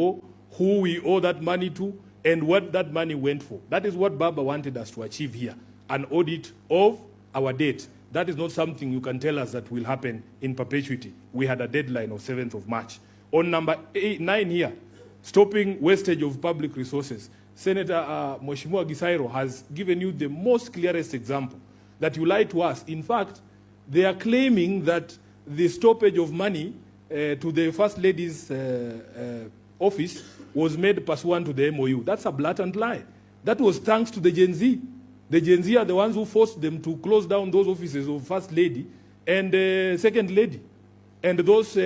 owe, who we owe that money to, and what that money went for. That is what Baba wanted us to achieve here, an audit of our debt. That is not something you can tell us that will happen in perpetuity. We had a deadline of 7th of March. On number 9 here, stopping wastage of public resources. Senator Mheshimiwa Gisairo has given you the most clearest example that you lied to us. In fact, they are claiming that the stoppage of money to the First Lady's office was made pursuant to the MOU. That's a blatant lie. That was thanks to the Gen Z. The Gen Z are the ones who forced them to close down those offices of First Lady and Second Lady. And those,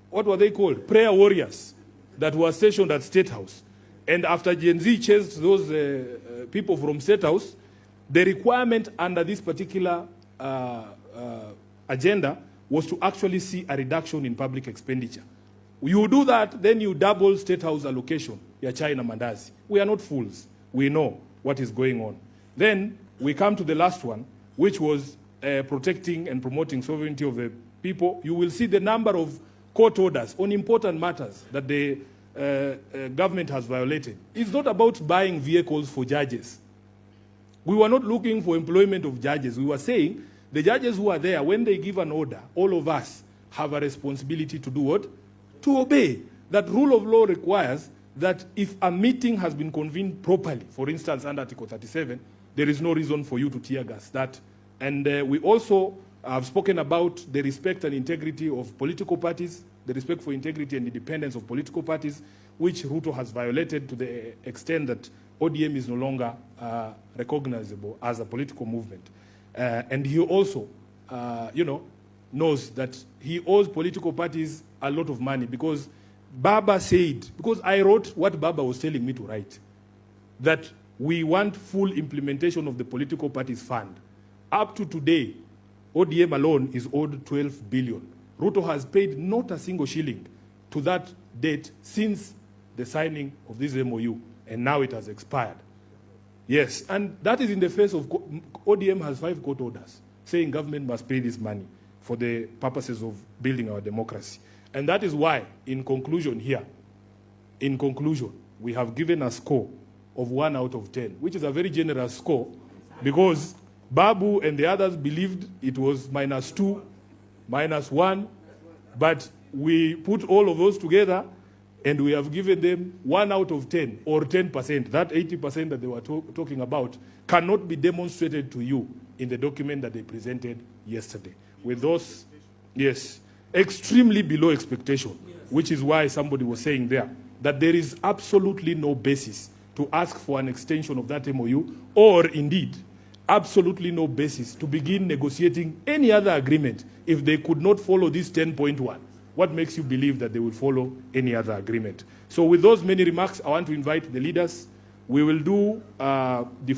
what were they called? Prayer warriors that were stationed at State House. And after Gen Z chased those people from State House, the requirement under this particular agenda was to actually see a reduction in public expenditure. You do that, then you double State House allocation, ya China Mandazi. We are not fools. We know what is going on. Then we come to the last one, which was protecting and promoting sovereignty of the people. You will see the number of court orders on important matters that the government has violated. It's not about buying vehicles for judges. We were not looking for employment of judges. We were saying the judges who are there, when they give an order, all of us have a responsibility to do what? To obey. That rule of law requires that if a meeting has been convened properly, for instance, under Article 37, there is no reason for you to tear gas that. And we also have spoken about the respect and integrity of political parties, the respect for integrity and independence of political parties, which Ruto has violated to the extent that ODM is no longer recognizable as a political movement. And he also, knows that he owes political parties a lot of money because Baba said, because I wrote what Baba was telling me to write, that we want full implementation of the political parties fund. Up to today, ODM alone is owed 12 billion. Ruto has paid not a single shilling to that debt since the signing of this MOU, and now it has expired. Yes, and that is in the face of ODM has 5 court orders saying government must pay this money for the purposes of building our democracy. And that is why, in conclusion, we have given a score of 1 out of 10, which is a very generous score because Babu and the others believed it was -2, -1, but we put all of those together and we have given them 1 out of 10 or 10%. That 80% that they were talking about cannot be demonstrated to you in the document that they presented yesterday. With those, yes, extremely below expectation, which is why somebody was saying there that there is absolutely no basis to ask for an extension of that MOU, or indeed, absolutely no basis to begin negotiating any other agreement if they could not follow this 10.1. What makes you believe that they will follow any other agreement? So with those many remarks, I want to invite the leaders. We will do the